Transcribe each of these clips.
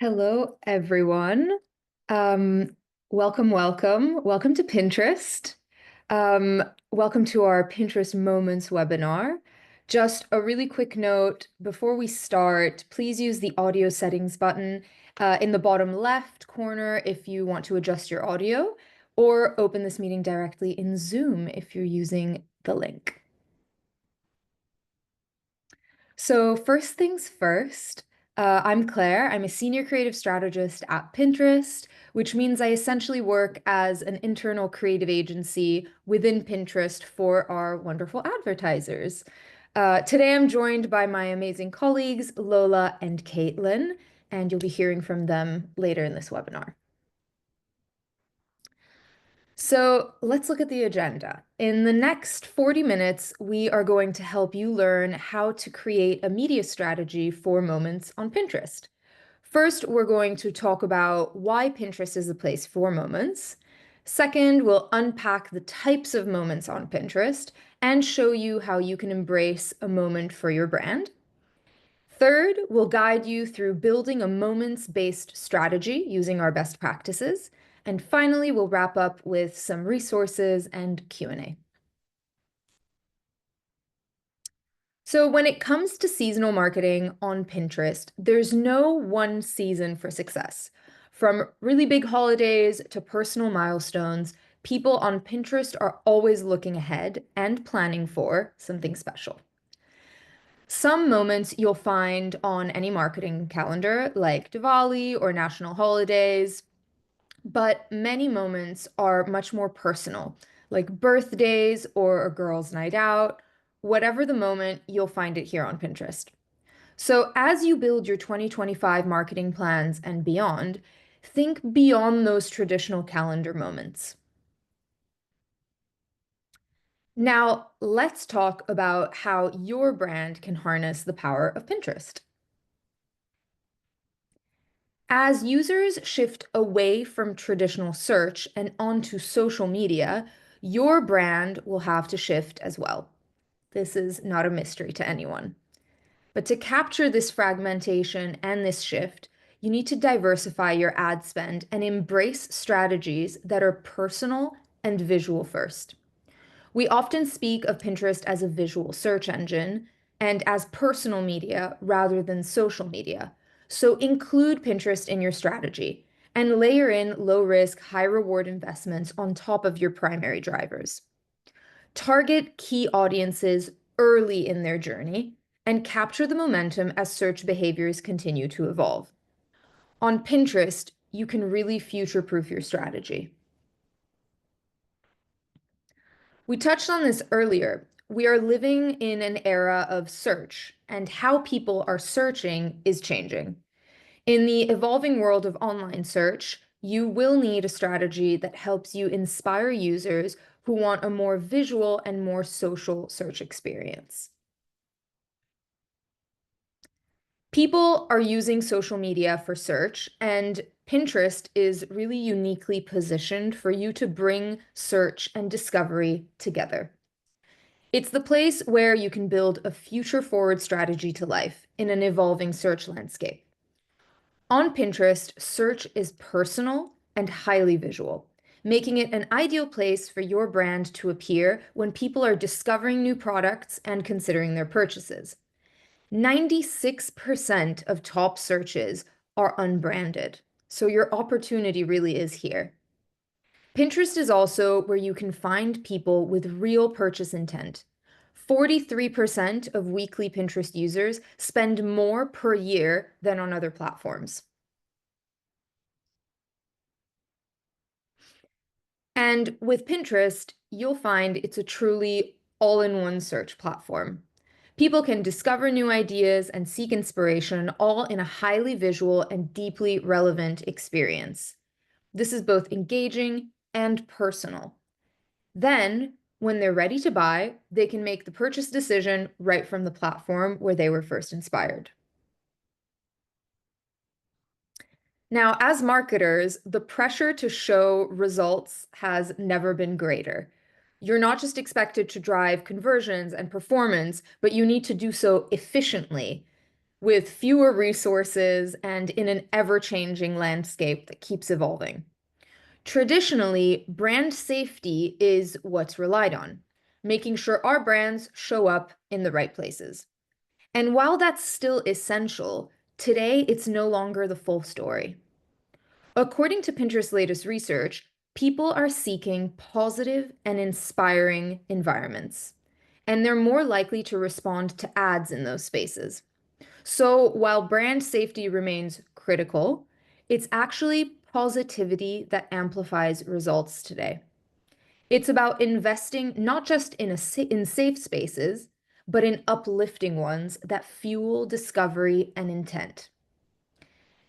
Hello, everyone. Um, welcome to Pinterest. Um, Welcome to our Pinterest Moments webinar. Just a really quick note before we start, please use the audio settings button in the bottom left corner if you want to adjust your audio, or open this meeting directly in Zoom if you're using the link. So first things first, I'm Claire. I'm a senior creative strategist at Pinterest, which means I essentially work as an internal creative agency within Pinterest for our wonderful advertisers. Today I'm joined by my amazing colleagues, Lola and Caitlin, and you'll be hearing from them later in this webinar. So let's look at the agenda. In the next 40 minutes, we are going to help you learn how to create a media strategy for moments on Pinterest. First, we're going to talk about why Pinterest is the place for moments. Second, we'll unpack the types of moments on Pinterest and show you how you can embrace a moment for your brand. Third, we'll guide you through building a moments-based strategy using our best practices. And finally, we'll wrap up with some resources and Q&A. So when it comes to seasonal marketing on Pinterest, there's no one season for success. From really big holidays to personal milestones, people on Pinterest are always looking ahead and planning for something special. Some moments you'll find on any marketing calendar, like Diwali or national holidays, but many moments are much more personal, like birthdays or a girls' night out. Whatever the moment, you'll find it here on Pinterest. So as you build your 2025 marketing plans and beyond, think beyond those traditional calendar moments. Now, let's talk about how your brand can harness the power of Pinterest. As users shift away from traditional search and onto social media, your brand will have to shift as well. This is not a mystery to anyone. But to capture this fragmentation and this shift, you need to diversify your ad spend and embrace strategies that are personal and visual first. We often speak of Pinterest as a visual search engine and as personal media rather than social media. So include Pinterest in your strategy and layer in low risk, high reward investments on top of your primary drivers. Target key audiences early in their journey and capture the momentum as search behaviors continue to evolve. On Pinterest, you can really future-proof your strategy. We touched on this earlier. We are living in an era of search, and how people are searching is changing. In the evolving world of online search, you will need a strategy that helps you inspire users who want a more visual and more social search experience. People are using social media for search, and Pinterest is really uniquely positioned for you to bring search and discovery together. It's the place where you can build a future-forward strategy to life in an evolving search landscape. On Pinterest, search is personal and highly visual, making it an ideal place for your brand to appear when people are discovering new products and considering their purchases. 96% of top searches are unbranded, so your opportunity really is here. Pinterest is also where you can find people with real purchase intent. 43% of weekly Pinterest users spend more per year than on other platforms. And with Pinterest, you'll find it's a truly all-in-one search platform. People can discover new ideas and seek inspiration all in a highly visual and deeply relevant experience. This is both engaging and personal. Then, when they're ready to buy, they can make the purchase decision right from the platform where they were first inspired. Now, as marketers, the pressure to show results has never been greater. You're not just expected to drive conversions and performance, but you need to do so efficiently with fewer resources and in an ever-changing landscape that keeps evolving. Traditionally, brand safety is what's relied on, making sure our brands show up in the right places. And while that's still essential, today it's no longer the full story. According to Pinterest's latest research, people are seeking positive and inspiring environments, and they're more likely to respond to ads in those spaces. So while brand safety remains critical, it's actually positivity that amplifies results today. It's about investing not just in safe spaces, but in uplifting ones that fuel discovery and intent.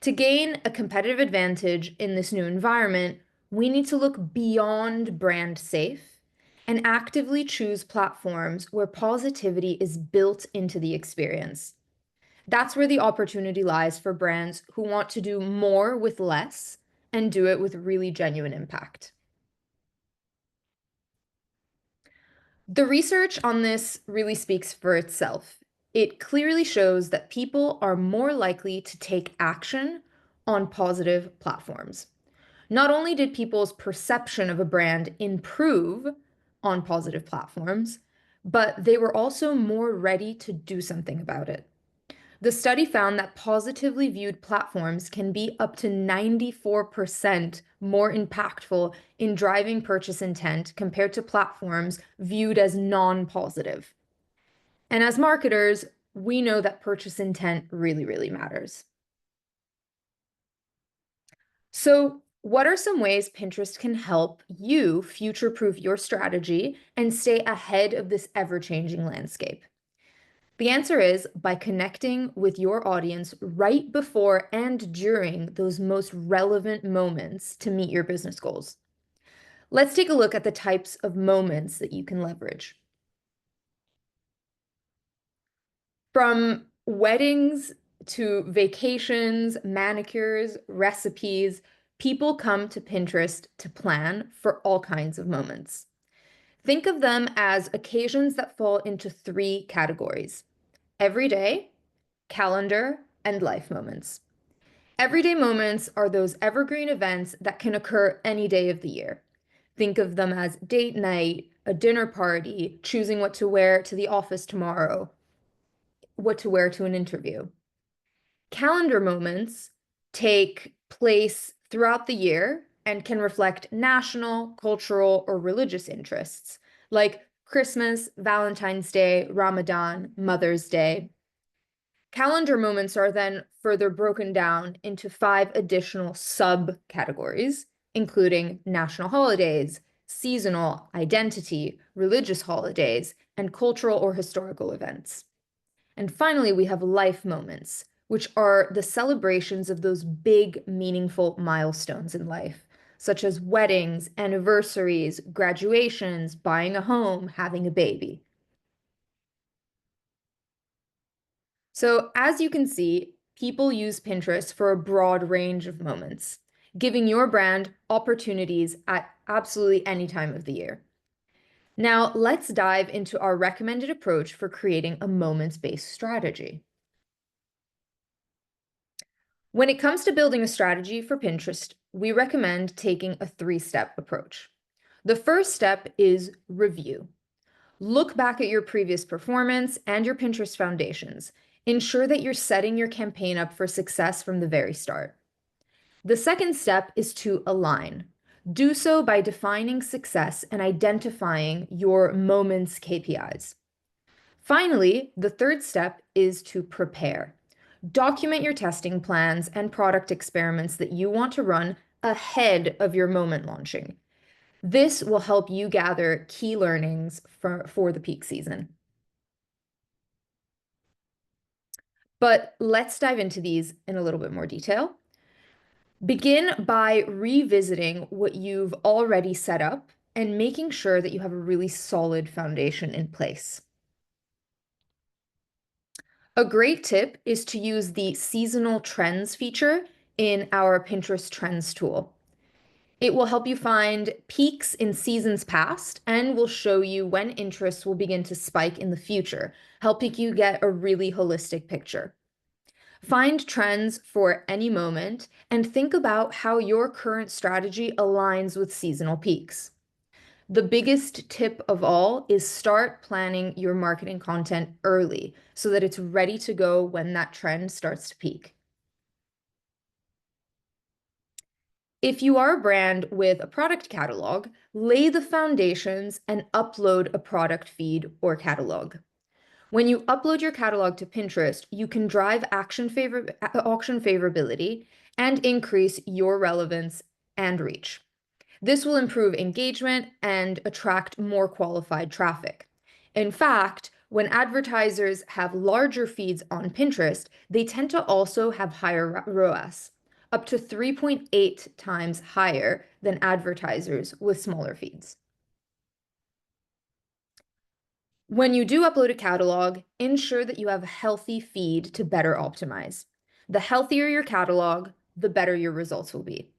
To gain a competitive advantage in this new environment, we need to look beyond brand safe and actively choose platforms where positivity is built into the experience. That's where the opportunity lies for brands who want to do more with less and do it with really genuine impact. The research on this really speaks for itself. It clearly shows that people are more likely to take action on positive platforms. Not only did people's perception of a brand improve on positive platforms, but they were also more ready to do something about it. The study found that positively viewed platforms can be up to 94% more impactful in driving purchase intent compared to platforms viewed as non-positive. And as marketers, we know that purchase intent really, really matters. So, what are some ways Pinterest can help you future-proof your strategy and stay ahead of this ever-changing landscape? The answer is by connecting with your audience right before and during those most relevant moments to meet your business goals. Let's take a look at the types of moments that you can leverage. From weddings to vacations, manicures, recipes, people come to Pinterest to plan for all kinds of moments. Think of them as occasions that fall into three categories: every day, calendar, and life moments. Everyday moments are those evergreen events that can occur any day of the year. Think of them as date night, a dinner party, choosing what to wear to the office tomorrow, what to wear to an interview. Calendar moments take place throughout the year and can reflect national, cultural, or religious interests, like Christmas, Valentine's Day, Ramadan, Mother's Day. Calendar moments are then further broken down into 5 additional subcategories, including national holidays, seasonal, identity, religious holidays, and cultural or historical events. And finally, we have life moments, which are the celebrations of those big, meaningful milestones in life, such as weddings, anniversaries, graduations, buying a home, having a baby. So as you can see, people use Pinterest for a broad range of moments, giving your brand opportunities at absolutely any time of the year. Now, let's dive into our recommended approach for creating a moments-based strategy. When it comes to building a strategy for Pinterest, we recommend taking a 3-step approach. The first step is review. Look back at your previous performance and your Pinterest foundations. Ensure that you're setting your campaign up for success from the very start. The second step is to align. Do so by defining success and identifying your moments KPIs. Finally, the third step is to prepare. Document your testing plans and product experiments that you want to run ahead of your moment launching. This will help you gather key learnings for the peak season. But let's dive into these in a little bit more detail. Begin by revisiting what you've already set up and making sure that you have a really solid foundation in place. A great tip is to use the seasonal trends feature in our Pinterest Trends tool. It will help you find peaks in seasons past and will show you when interests will begin to spike in the future, helping you get a really holistic picture. Find trends for any moment and think about how your current strategy aligns with seasonal peaks. The biggest tip of all is start planning your marketing content early so that it's ready to go when that trend starts to peak. If you are a brand with a product catalog, lay the foundations and upload a product feed or catalog. When you upload your catalog to Pinterest, you can drive auction favorability and increase your relevance and reach. This will improve engagement and attract more qualified traffic. In fact, when advertisers have larger feeds on Pinterest, they tend to also have higher ROAS, up to 3.8 times higher than advertisers with smaller feeds. When you do upload a catalog, ensure that you have a healthy feed to better optimize. The healthier your catalog, the better your results will be.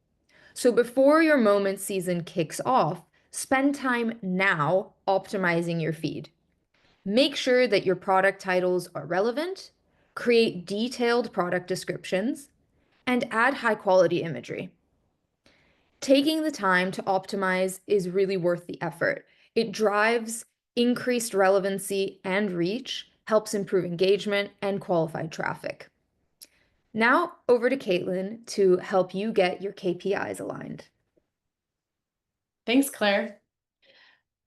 So before your moment season kicks off, spend time now optimizing your feed. Make sure that your product titles are relevant, create detailed product descriptions, and add high quality imagery. Taking the time to optimize is really worth the effort. It drives increased relevancy and reach, helps improve engagement and qualified traffic. Now over to Caitlin to help you get your KPIs aligned. Thanks, Claire.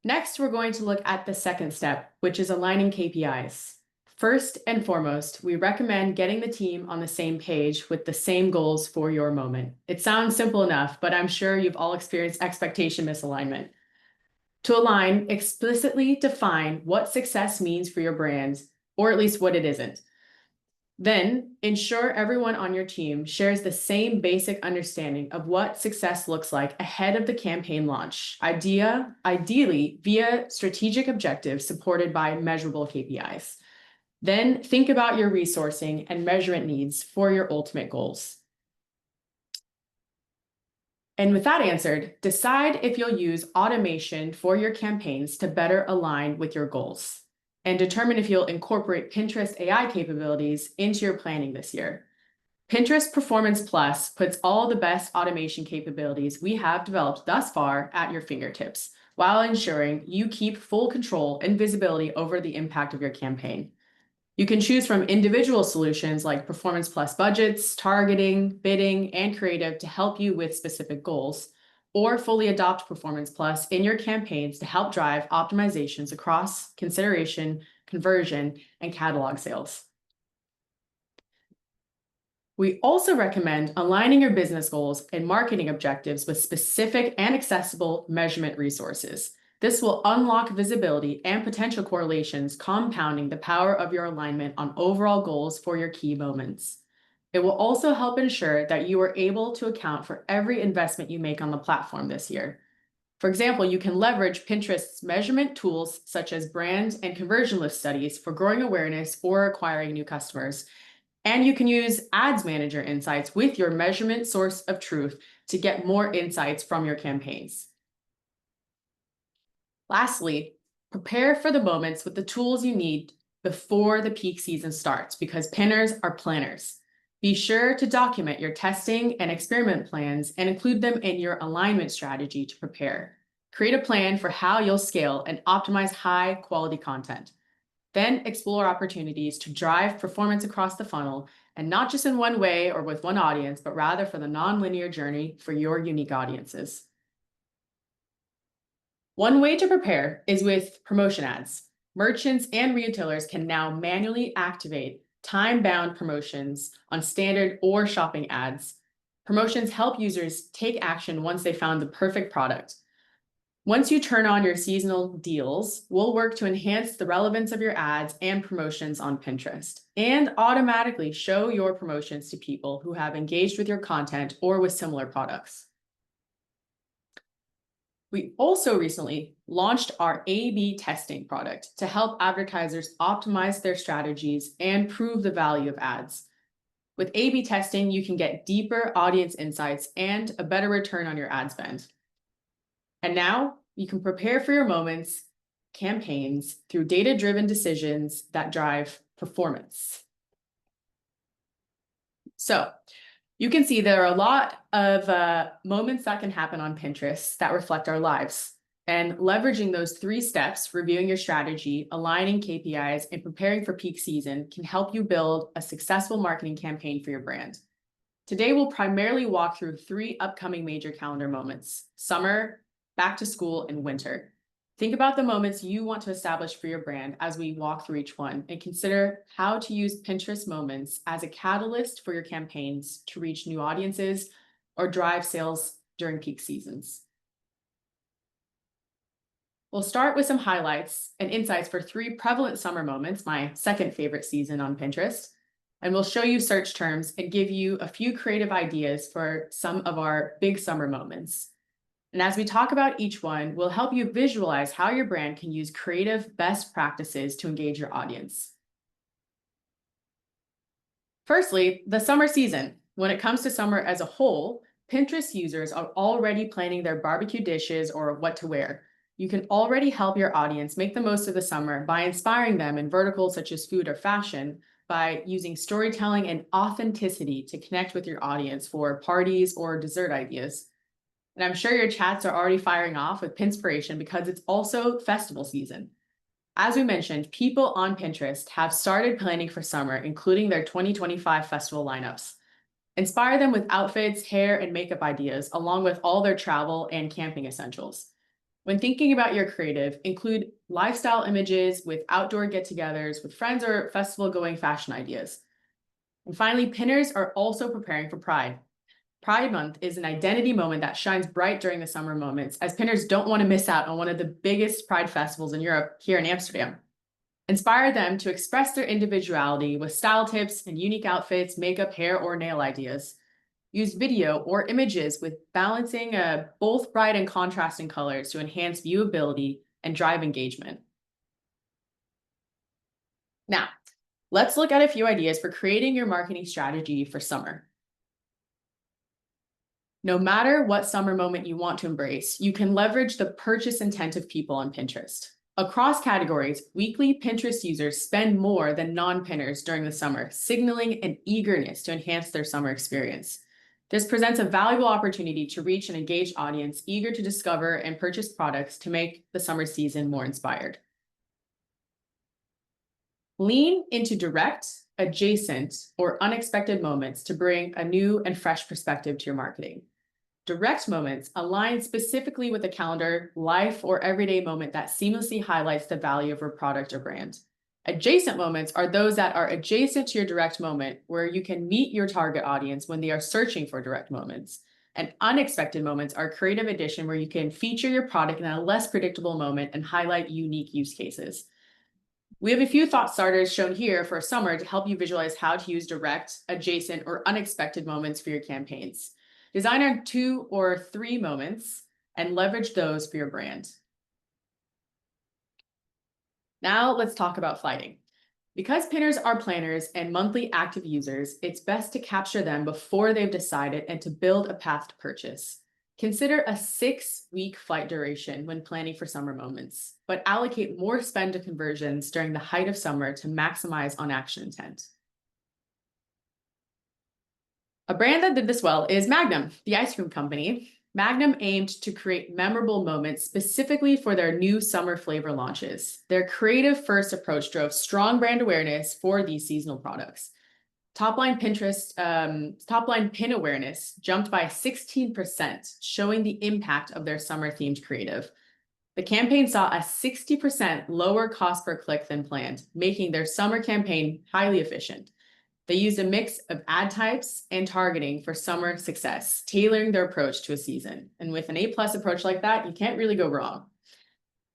Next, we're going to look at the second step, which is aligning KPIs. First and foremost, we recommend getting the team on the same page with the same goals for your moment. It sounds simple enough, but I'm sure you've all experienced expectation misalignment. To align, explicitly define what success means for your brand, or at least what it isn't. Then, ensure everyone on your team shares the same basic understanding of what success looks like ahead of the campaign launch, ideally via strategic objectives supported by measurable KPIs. Then think about your resourcing and measurement needs for your ultimate goals. And with that answered, decide if you'll use automation for your campaigns to better align with your goals, and determine if you'll incorporate Pinterest AI capabilities into your planning this year. Pinterest Performance Plus puts all the best automation capabilities we have developed thus far at your fingertips, while ensuring you keep full control and visibility over the impact of your campaign. You can choose from individual solutions like Performance Plus budgets, targeting, bidding, and creative to help you with specific goals, or fully adopt Performance Plus in your campaigns to help drive optimizations across consideration, conversion, and catalog sales. We also recommend aligning your business goals and marketing objectives with specific and accessible measurement resources. This will unlock visibility and potential correlations, compounding the power of your alignment on overall goals for your key moments. It will also help ensure that you are able to account for every investment you make on the platform this year. For example, you can leverage Pinterest's measurement tools such as brand and conversion lift studies for growing awareness or acquiring new customers. And you can use Ads Manager insights with your measurement source of truth to get more insights from your campaigns. Lastly, prepare for the moments with the tools you need before the peak season starts, because pinners are planners. Be sure to document your testing and experiment plans and include them in your alignment strategy to prepare. Create a plan for how you'll scale and optimize high quality content. Then explore opportunities to drive performance across the funnel, and not just in one way or with one audience, but rather for the non-linear journey for your unique audiences. One way to prepare is with promotion ads. Merchants and retailers can now manually activate time-bound promotions on standard or shopping ads. Promotions help users take action once they found the perfect product. Once you turn on your seasonal deals, we'll work to enhance the relevance of your ads and promotions on Pinterest, and automatically show your promotions to people who have engaged with your content or with similar products. We also recently launched our A/B testing product to help advertisers optimize their strategies and prove the value of ads. With A/B testing, you can get deeper audience insights and a better return on your ad spend. And now you can prepare for your moments, campaigns through data-driven decisions that drive performance. So you can see there are a lot of moments that can happen on Pinterest that reflect our lives. And leveraging those 3 steps, reviewing your strategy, aligning KPIs, and preparing for peak season can help you build a successful marketing campaign for your brand. Today, we'll primarily walk through 3 upcoming major calendar moments: summer, back to school, and winter. Think about the moments you want to establish for your brand as we walk through each one, and consider how to use Pinterest moments as a catalyst for your campaigns to reach new audiences or drive sales during peak seasons. We'll start with some highlights and insights for 3 prevalent summer moments, my second favorite season on Pinterest. And we'll show you search terms and give you a few creative ideas for some of our big summer moments. And as we talk about each one, we'll help you visualize how your brand can use creative best practices to engage your audience. Firstly, the summer season. When it comes to summer as a whole, Pinterest users are already planning their barbecue dishes or what to wear. You can already help your audience make the most of the summer by inspiring them in verticals such as food or fashion, by using storytelling and authenticity to connect with your audience for parties or dessert ideas. And I'm sure your chats are already firing off with Pinspiration because it's also festival season. As we mentioned, people on Pinterest have started planning for summer, including their 2025 festival lineups. Inspire them with outfits, hair, and makeup ideas, along with all their travel and camping essentials. When thinking about your creative, include lifestyle images with outdoor get-togethers with friends or festival-going fashion ideas. And finally, pinners are also preparing for Pride. Pride Month is an identity moment that shines bright during the summer moments, as pinners don't want to miss out on one of the biggest Pride festivals in Europe, here in Amsterdam. Inspire them to express their individuality with style tips and unique outfits, makeup, hair, or nail ideas. Use video or images with balancing both bright and contrasting colors to enhance viewability and drive engagement. Now, let's look at a few ideas for creating your marketing strategy for summer. No matter what summer moment you want to embrace, you can leverage the purchase intent of people on Pinterest. Across categories, weekly Pinterest users spend more than non-pinners during the summer, signaling an eagerness to enhance their summer experience. This presents a valuable opportunity to reach an engaged audience eager to discover and purchase products to make the summer season more inspired. Lean into direct, adjacent, or unexpected moments to bring a new and fresh perspective to your marketing. Direct moments align specifically with a calendar, life, or everyday moment that seamlessly highlights the value of your product or brand. Adjacent moments are those that are adjacent to your direct moment, where you can meet your target audience when they are searching for direct moments. And unexpected moments are creative addition, where you can feature your product in a less predictable moment and highlight unique use cases. We have a few thought starters shown here for summer to help you visualize how to use direct, adjacent, or unexpected moments for your campaigns. Design on 2 or 3 moments and leverage those for your brand. Now let's talk about flighting. Because pinners are planners and monthly active users, it's best to capture them before they've decided and to build a path to purchase. Consider a 6-week flight duration when planning for summer moments, but allocate more spend to conversions during the height of summer to maximize on action intent. A brand that did this well is Magnum, the ice cream company. Magnum aimed to create memorable moments specifically for their new summer flavor launches. Their creative-first approach drove strong brand awareness for these seasonal products. Top-line pin awareness jumped by 16%, showing the impact of their summer-themed creative. The campaign saw a 60% lower cost per click than planned, making their summer campaign highly efficient. They used a mix of ad types and targeting for summer success, tailoring their approach to a season. And with an A+ approach like that, you can't really go wrong.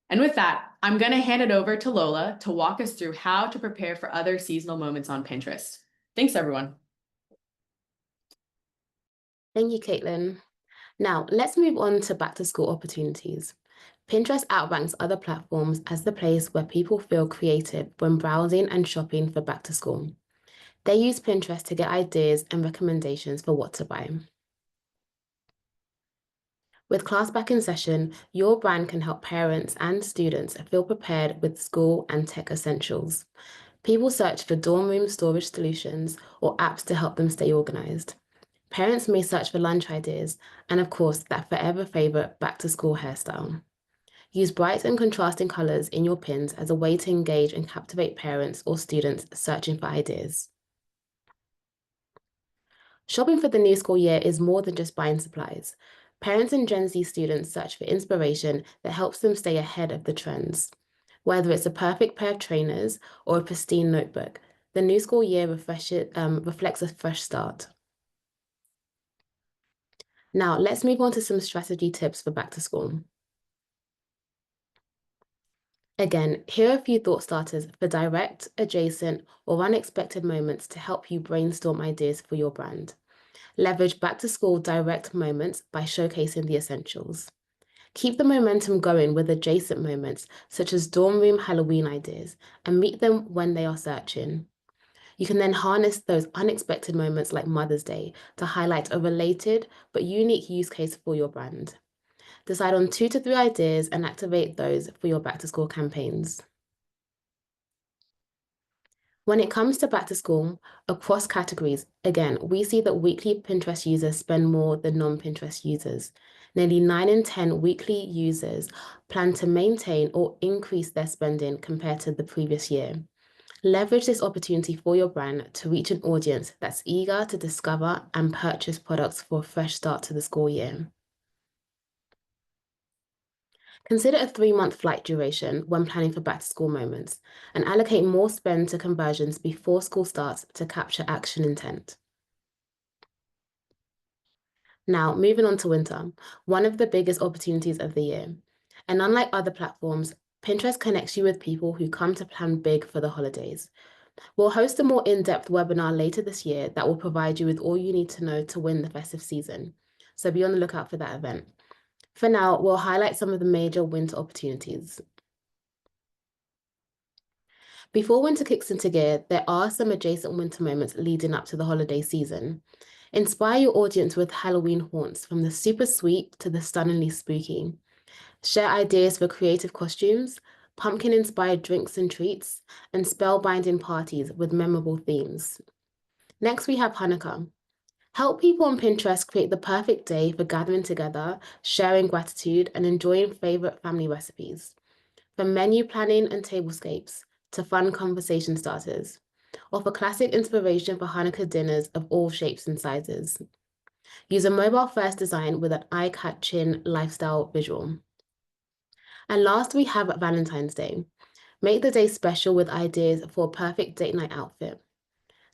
And with that, I'm going to hand it over to Lola to walk us through how to prepare for other seasonal moments on Pinterest. Thanks, everyone. Thank you, Caitlin. Now, let's move on to back-to-school opportunities. Pinterest outranks other platforms as the place where people feel creative when browsing and shopping for back-to-school. They use Pinterest to get ideas and recommendations for what to buy. With class back in session, your brand can help parents and students feel prepared with school and tech essentials. People search for dorm room storage solutions or apps to help them stay organized. Parents may search for lunch ideas, and of course, that forever favorite back to school hairstyle. Use bright and contrasting colors in your pins as a way to engage and captivate parents or students searching for ideas. Shopping for the new school year is more than just buying supplies. Parents and Gen Z students search for inspiration that helps them stay ahead of the trends. Whether it's a perfect pair of trainers or a pristine notebook, the new school year reflects a fresh start. Now, let's move on to some strategy tips for back to school. Again, here are a few thought starters for direct, adjacent, or unexpected moments to help you brainstorm ideas for your brand. Leverage back to school direct moments by showcasing the essentials. Keep the momentum going with adjacent moments, such as dorm room Halloween ideas, and meet them when they are searching. You can then harness those unexpected moments like Mother's Day to highlight a related but unique use case for your brand. Decide on 2 to 3 ideas and activate those for your back to school campaigns. When it comes to back to school, across categories, again, we see that weekly Pinterest users spend more than non-Pinterest users. Nearly 9 in 10 weekly users plan to maintain or increase their spending compared to the previous year. Leverage this opportunity for your brand to reach an audience that's eager to discover and purchase products for a fresh start to the school year. Consider a 3-month flight duration when planning for back-to-school moments, and allocate more spend to conversions before school starts to capture action intent. Now, moving on to winter, one of the biggest opportunities of the year. And unlike other platforms, Pinterest connects you with people who come to plan big for the holidays. We'll host a more in-depth webinar later this year that will provide you with all you need to know to win the festive season. So be on the lookout for that event. For now, we'll highlight some of the major winter opportunities. Before winter kicks into gear, there are some adjacent winter moments leading up to the holiday season. Inspire your audience with Halloween haunts, from the super sweet to the stunningly spooky. Share ideas for creative costumes, pumpkin-inspired drinks and treats, and spellbinding parties with memorable themes. Next, we have Hanukkah. Help people on Pinterest create the perfect day for gathering together, sharing gratitude, and enjoying favorite family recipes. From menu planning and tablescapes to fun conversation starters. Offer classic inspiration for Hanukkah dinners of all shapes and sizes. Use a mobile-first design with an eye-catching lifestyle visual. And last, we have Valentine's Day. Make the day special with ideas for a perfect date night outfit.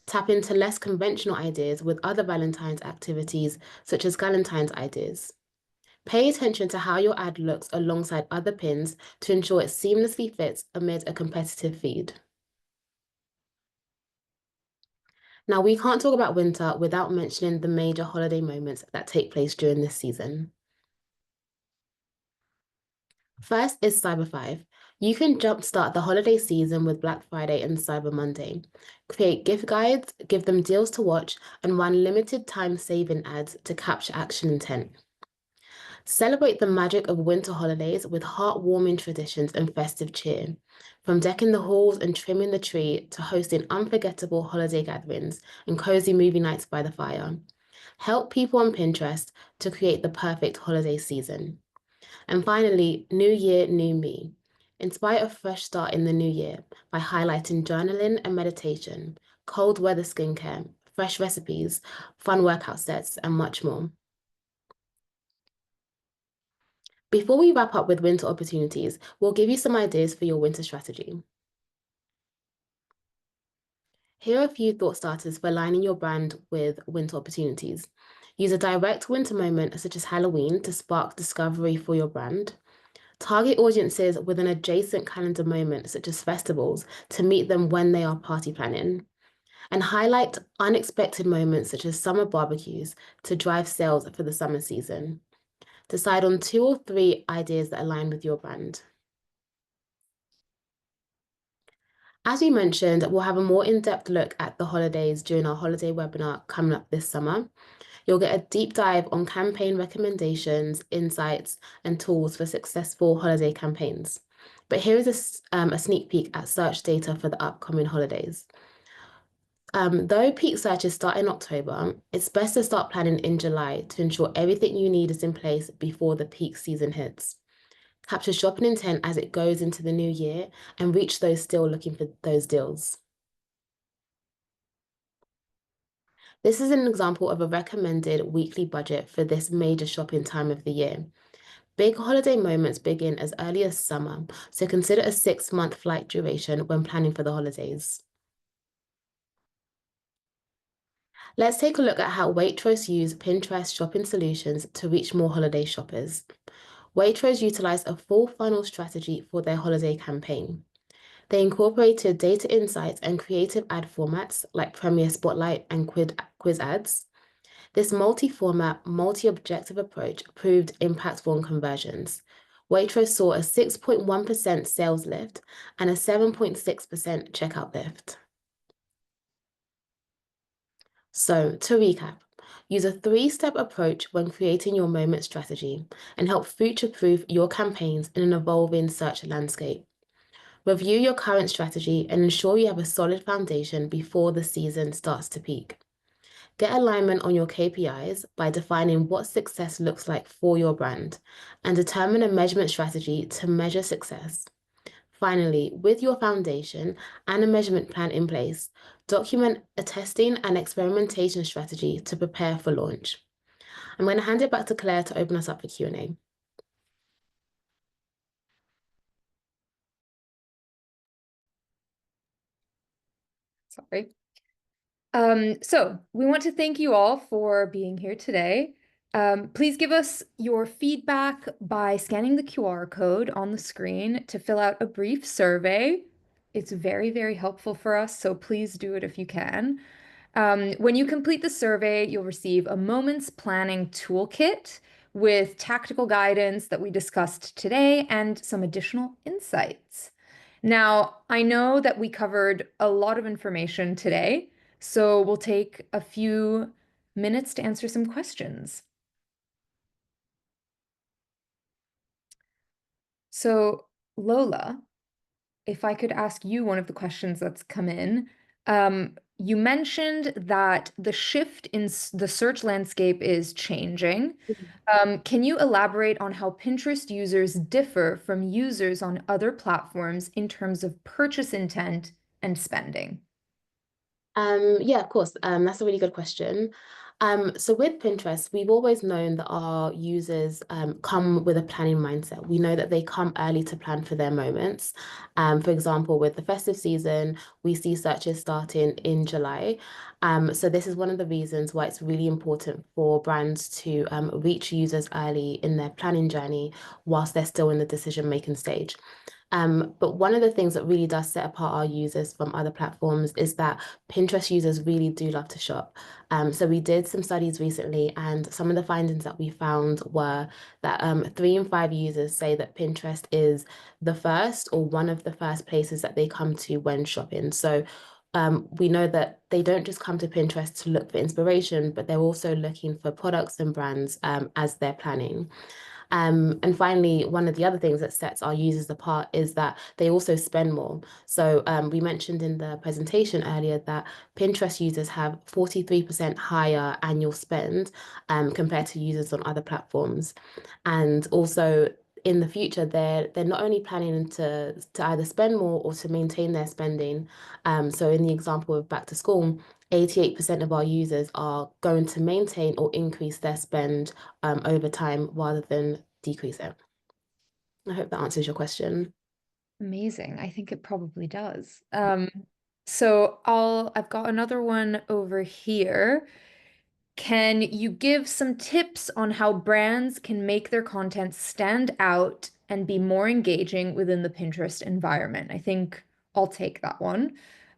Tap into less conventional ideas with other Valentine's activities, such as Galentine's ideas. Pay attention to how your ad looks alongside other pins to ensure it seamlessly fits amid a competitive feed. Now, we can't talk about winter without mentioning the major holiday moments that take place during this season. First is Cyber 5. You can jumpstart the holiday season with Black Friday and Cyber Monday. Create gift guides, give them deals to watch, and run limited time saving ads to capture action intent. Celebrate the magic of winter holidays with heartwarming traditions and festive cheer. From decking the halls and trimming the tree to hosting unforgettable holiday gatherings and cozy movie nights by the fire. Help people on Pinterest to create the perfect holiday season. And finally, New Year, New Me. Inspire a fresh start in the new year by highlighting journaling and meditation, cold weather skincare, fresh recipes, fun workout sets, and much more. Before we wrap up with winter opportunities, we'll give you some ideas for your winter strategy. Here are a few thought starters for aligning your brand with winter opportunities. Use a direct winter moment such as Halloween to spark discovery for your brand. Target audiences with an adjacent calendar moment such as festivals to meet them when they are party planning. And highlight unexpected moments such as summer barbecues to drive sales for the summer season. Decide on 2 or 3 ideas that align with your brand. As we mentioned, we'll have a more in-depth look at the holidays during our holiday webinar coming up this summer. You'll get a deep dive on campaign recommendations, insights, and tools for successful holiday campaigns. But here is a sneak peek at search data for the upcoming holidays. Though peak searches start in October, it's best to start planning in July to ensure everything you need is in place before the peak season hits. Capture shopping intent as it goes into the new year and reach those still looking for those deals. This is an example of a recommended weekly budget for this major shopping time of the year. Big holiday moments begin as early as summer, so consider a 6-month flight duration when planning for the holidays. Let's take a look at how Waitrose use Pinterest shopping solutions to reach more holiday shoppers. Waitrose utilized a full funnel strategy for their holiday campaign. They incorporated data insights and creative ad formats like Premier Spotlight and quiz ads. This multi-format, multi-objective approach proved impactful on conversions. Waitrose saw a 6.1% sales lift and a 7.6% checkout lift. So, to recap, use a 3-step approach when creating your moment strategy and help future-proof your campaigns in an evolving search landscape. Review your current strategy and ensure you have a solid foundation before the season starts to peak. Get alignment on your KPIs by defining what success looks like for your brand and determine a measurement strategy to measure success. Finally, with your foundation and a measurement plan in place, document a testing and experimentation strategy to prepare for launch. I'm going to hand it back to Claire to open us up for Q&A. Sorry. So we want to thank you all for being here today. Please give us your feedback by scanning the QR code on the screen to fill out a brief survey. It's very, very helpful for us, so please do it if you can. When you complete the survey, you'll receive a Moments Planning Toolkit with tactical guidance that we discussed today and some additional insights. Now, I know that we covered a lot of information today, so we'll take a few minutes to answer some questions. So, Lola, if I could ask you one of the questions that's come in. You mentioned that the shift in the search landscape is changing. Can you elaborate on how Pinterest users differ from users on other platforms in terms of purchase intent and spending? Yeah, of course. That's a really good question. So with Pinterest, we've always known that our users come with a planning mindset. We know that they come early to plan for their moments. For example, with the festive season, we see searches starting in July. So this is one of the reasons why it's really important for brands to reach users early in their planning journey whilst they're still in the decision-making stage. But one of the things that really does set apart our users from other platforms is that Pinterest users really do love to shop. So we did some studies recently, and some of the findings that we found were that 3 in 5 users say that Pinterest is the first or one of the first places that they come to when shopping. So we know that they don't just come to Pinterest to look for inspiration, but they're also looking for products and brands as they're planning. And finally, one of the other things that sets our users apart is that they also spend more. So we mentioned in the presentation earlier that Pinterest users have 43% higher annual spend compared to users on other platforms. And also in the future, they're not only planning to either spend more or to maintain their spending. So in the example of back to school, 88% of our users are going to maintain or increase their spend over time rather than decrease it. I hope that answers your question. Amazing. I think it probably does. So I've got another one over here. Can you give some tips on how brands can make their content stand out and be more engaging within the Pinterest environment? I think I'll take that one.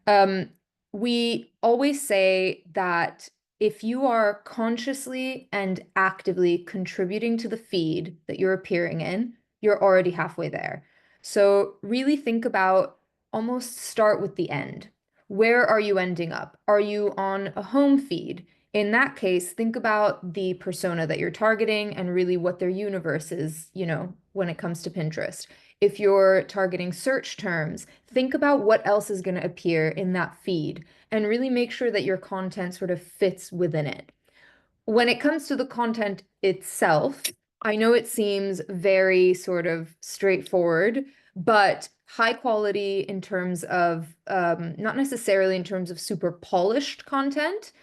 Um, we always say that if you are consciously and actively contributing to the feed that you're appearing in, you're already halfway there. So really think about almost start with the end. Where are you ending up? Are you on a home feed? In that case, think about the persona that you're targeting and really what their universe is, when it comes to Pinterest. If you're targeting search terms, think about what else is going to appear in that feed and really make sure that your content sort of fits within it. When it comes to the content itself, I know it seems very sort of straightforward, but high quality in terms of not necessarily in terms of super polished content,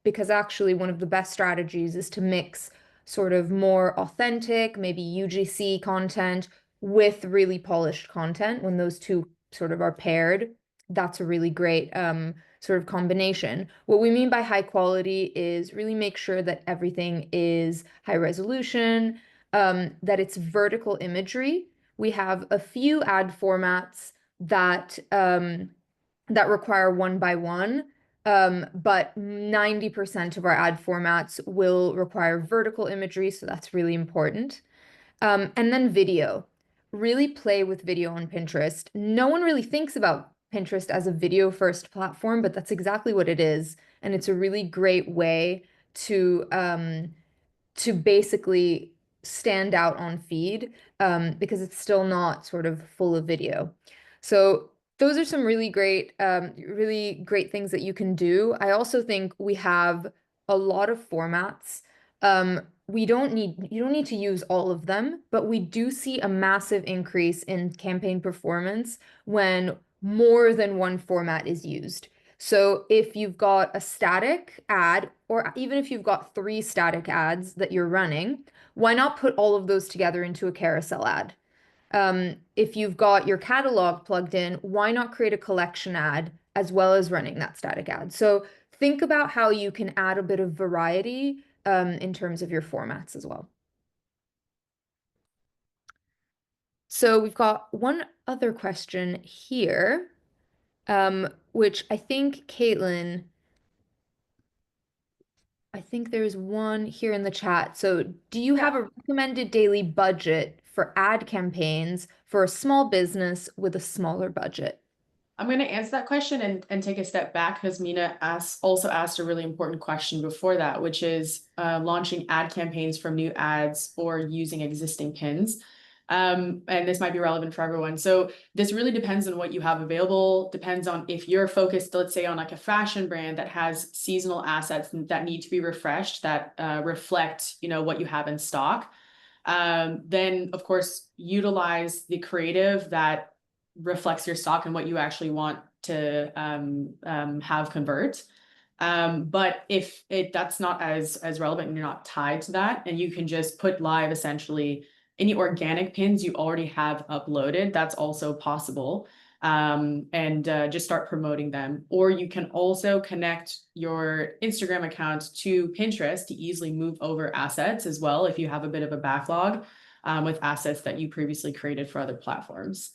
because actually one of the best strategies is to mix sort of more authentic, maybe UGC content with really polished content. When those two sort of are paired, that's a really great sort of combination. What we mean by high quality is really make sure that everything is high resolution, that it's vertical imagery. We have a few ad formats that that require one by one, but 90% of our ad formats will require vertical imagery, so that's really important. And then video. Really play with video on Pinterest. No one really thinks about Pinterest as a video first platform, but that's exactly what it is. And it's a really great way to basically stand out on feed because it's still not sort of full of video. So those are some really great things that you can do. I also think we have a lot of formats. You don't need to use all of them, but we do see a massive increase in campaign performance when more than one format is used. So if you've got a static ad, or even if you've got 3 static ads that you're running, why not put all of those together into a carousel ad? If you've got your catalog plugged in, why not create a collection ad as well as running that static ad? So think about how you can add a bit of variety in terms of your formats as well. So we've got one other question here, which I think, Caitlin, I think there's one here in the chat. So, do you have a recommended daily budget for ad campaigns for a small business with a smaller budget? I'm going to answer that question and take a step back because Mina also asked a really important question before that, which is launching ad campaigns from new ads or using existing pins. And this might be relevant for everyone. So this really depends on what you have available, depends on if you're focused, let's say, on like a fashion brand that has seasonal assets that need to be refreshed, that reflect, what you have in stock. Then, of course, utilize the creative that reflects your stock and what you actually want to have convert. But if that's not as relevant and you're not tied to that, and you can just put live essentially any organic pins you already have uploaded, that's also possible. And just start promoting them. Or you can also connect your Instagram account to Pinterest to easily move over assets as well if you have a bit of a backlog with assets that you previously created for other platforms.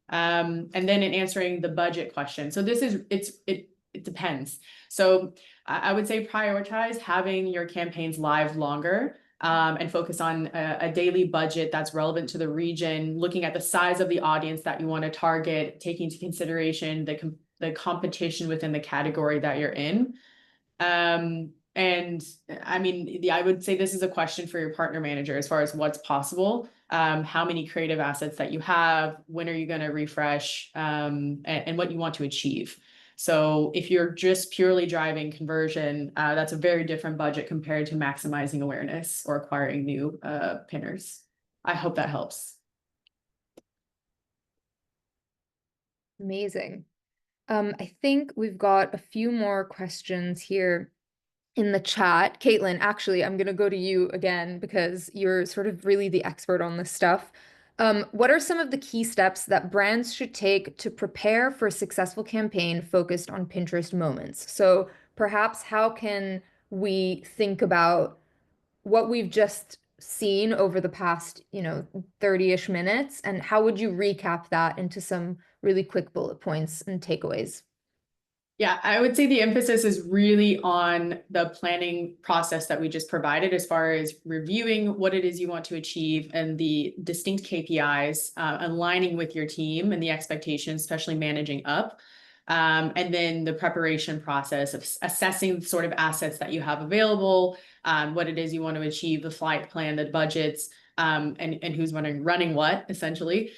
And then in answering the budget question, so it depends. So I would say prioritize having your campaigns live longer and focus on a daily budget that's relevant to the region, looking at the size of the audience that you want to target, taking into consideration the competition within the category that you're in. And I mean, I would say this is a question for your partner manager as far as what's possible, how many creative assets that you have, when are you going to refresh, and what you want to achieve. So if you're just purely driving conversion, that's a very different budget compared to maximizing awareness or acquiring new pinners. I hope that helps. Amazing. I think we've got a few more questions here in the chat. Caitlin, actually, I'm going to go to you again because you're sort of really the expert on this stuff. What are some of the key steps that brands should take to prepare for a successful campaign focused on Pinterest moments? So perhaps how can we think about what we've just seen over the past, 30-ish minutes, and how would you recap that into some really quick bullet points and takeaways? Yeah, I would say the emphasis is really on the planning process that we just provided as far as reviewing what it is you want to achieve and the distinct KPIs, aligning with your team and the expectations, especially managing up. And then the preparation process of assessing the sort of assets that you have available, what it is you want to achieve, the flight plan, the budgets, and who's running what, essentially.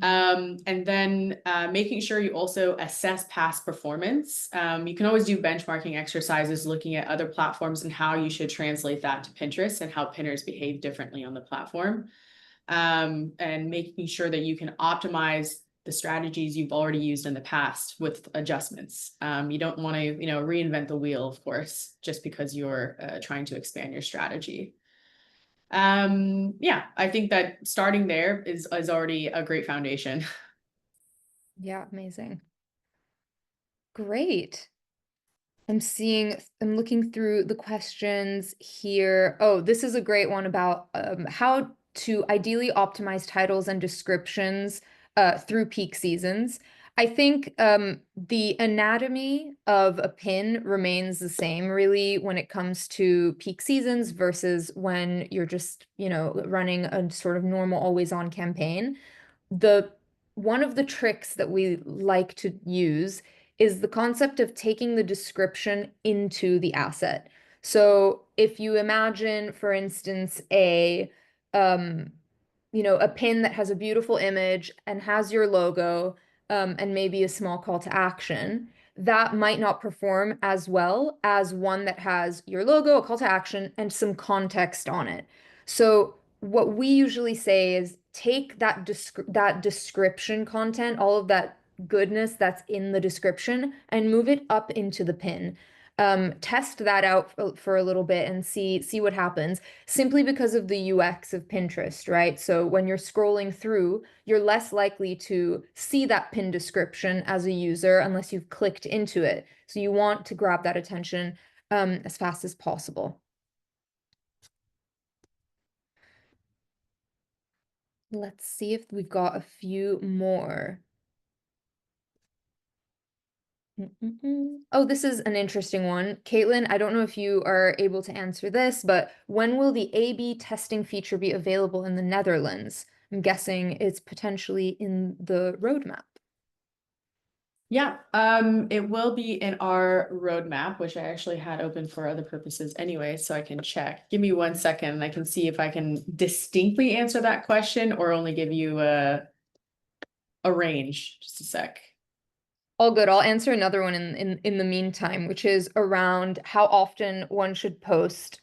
And then making sure you also assess past performance. You can always do benchmarking exercises, looking at other platforms and how you should translate that to Pinterest and how pinners behave differently on the platform. And making sure that you can optimize the strategies you've already used in the past with adjustments. You don't want to, reinvent the wheel, of course, just because you're trying to expand your strategy. Yeah, I think that starting there is already a great foundation. Yeah, amazing. Great. I'm looking through the questions here. Oh, this is a great one about how to ideally optimize titles and descriptions through peak seasons. I think the anatomy of a pin remains the same, really, when it comes to peak seasons versus when you're just, running a sort of normal always-on campaign. The one of the tricks that we like to use is the concept of taking the description into the asset. So if you imagine, for instance, um, a pin that has a beautiful image and has your logo, and maybe a small call to action, that might not perform as well as one that has your logo, a call to action, and some context on it. So what we usually say is take that description content, all of that goodness that's in the description, and move it up into the pin. Test that out for a little bit and see what happens, simply because of the UX of Pinterest, right? So when you're scrolling through, you're less likely to see that pin description as a user unless you've clicked into it. So you want to grab that attention as fast as possible. Let's see if we've got a few more. Oh, this is an interesting one. Caitlin, I don't know if you are able to answer this, but when will the A/B testing feature be available in the Netherlands? I'm guessing it's potentially in the roadmap. Yeah, it will be in our roadmap, which I actually had open for other purposes anyway, so I can check. Give me 1 second and I can see if I can distinctly answer that question or only give you a range. Just a sec. All good. I'll answer another one in the meantime, which is around how often one should post.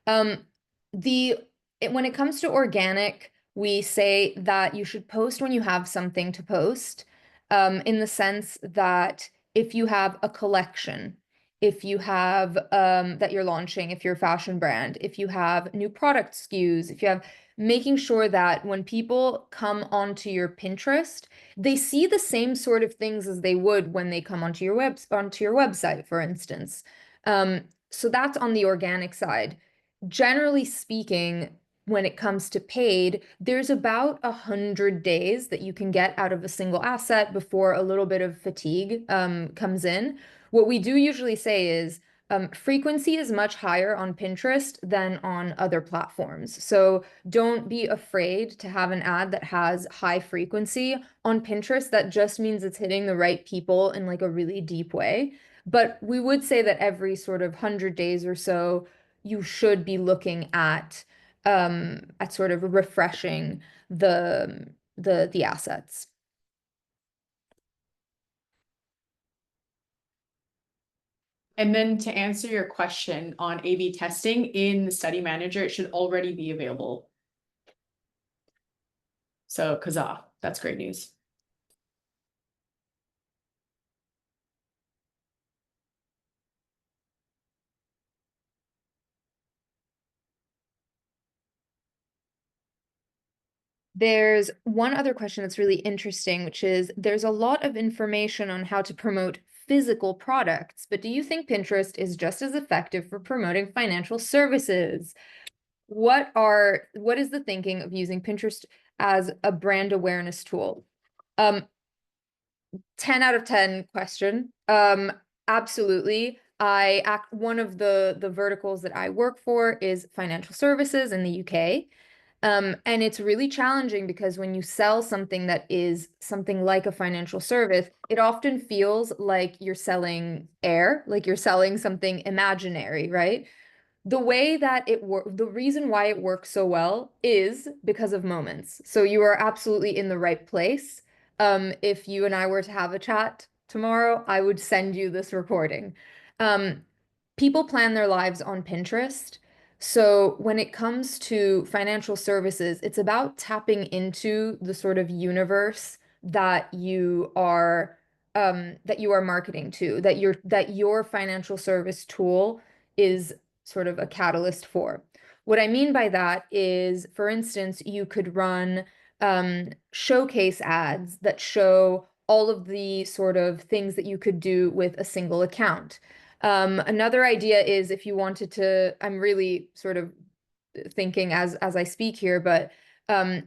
Um, when it comes to organic, we say that you should post when you have something to post, in the sense that if you have a collection, if you have that you're launching, if you're a fashion brand, if you have new product SKUs, if you have making sure that when people come onto your Pinterest, they see the same sort of things as they would when they come onto your website, for instance. So that's on the organic side. Generally speaking, when it comes to paid, there's about 100 days that you can get out of a single asset before a little bit of fatigue comes in. What we do usually say is frequency is much higher on Pinterest than on other platforms. So don't be afraid to have an ad that has high frequency. On Pinterest, that just means it's hitting the right people in like a really deep way. But we would say that every sort of 100 days or so, you should be looking at sort of refreshing the assets. And then to answer your question on A/B testing in the study manager, it should already be available. So, Kazaa, that's great news. There's one other question that's really interesting, which is there's a lot of information on how to promote physical products, but do you think Pinterest is just as effective for promoting financial services? What is the thinking of using Pinterest as a brand awareness tool? 10 out of 10 question. Absolutely. One of the verticals that I work for is financial services in the UK. And it's really challenging because when you sell something that is something like a financial service, it often feels like you're selling air, like you're selling something imaginary, right? The way that the reason why it works so well is because of moments. So you are absolutely in the right place. If you and I were to have a chat tomorrow, I would send you this recording. Um, People plan their lives on Pinterest. So when it comes to financial services, it's about tapping into the sort of universe that you are marketing to, that your financial service tool is sort of a catalyst for. What I mean by that is, for instance, you could run showcase ads that show all of the sort of things that you could do with a single account. Another idea is if you wanted to, I'm really sort of thinking as I speak here, but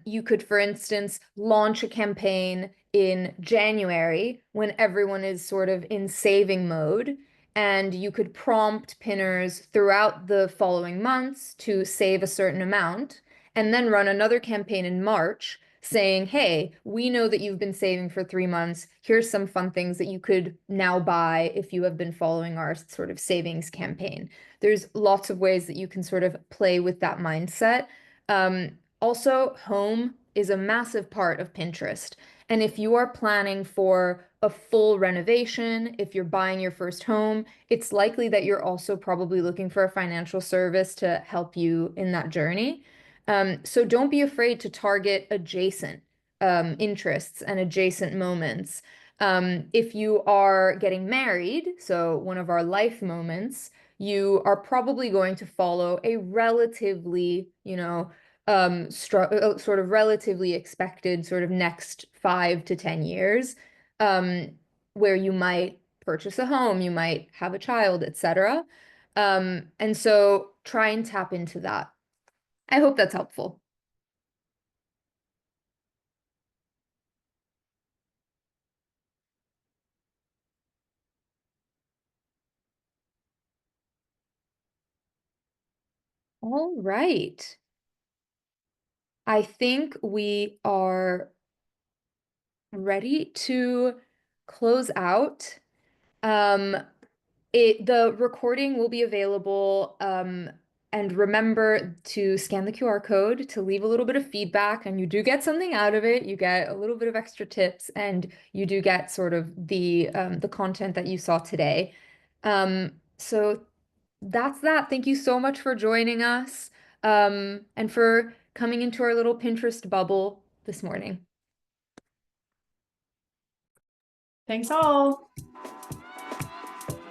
you could, for instance, launch a campaign in January when everyone is sort of in saving mode, and you could prompt pinners throughout the following months to save a certain amount, and then run another campaign in March saying, hey, we know that you've been saving for 3 months. Here's some fun things that you could now buy if you have been following our sort of savings campaign. There's lots of ways that you can sort of play with that mindset. Also, home is a massive part of Pinterest. And if you are planning for a full renovation, if you're buying your first home, it's likely that you're also probably looking for a financial service to help you in that journey. So don't be afraid to target adjacent interests and adjacent moments. If you are getting married, so one of our life moments, you are probably going to follow a relatively, sort of relatively expected sort of next 5 to 10 years, um, where you might purchase a home, you might have a child, etc. And so try and tap into that. I hope that's helpful. All right. I think we are ready to close out. Um, the recording will be available. And remember to scan the QR code to leave a little bit of feedback, and you do get something out of it. You get a little bit of extra tips, and you do get sort of the content that you saw today. So that's that. Thank you so much for joining us, and for coming into our little Pinterest bubble this morning. Thanks all.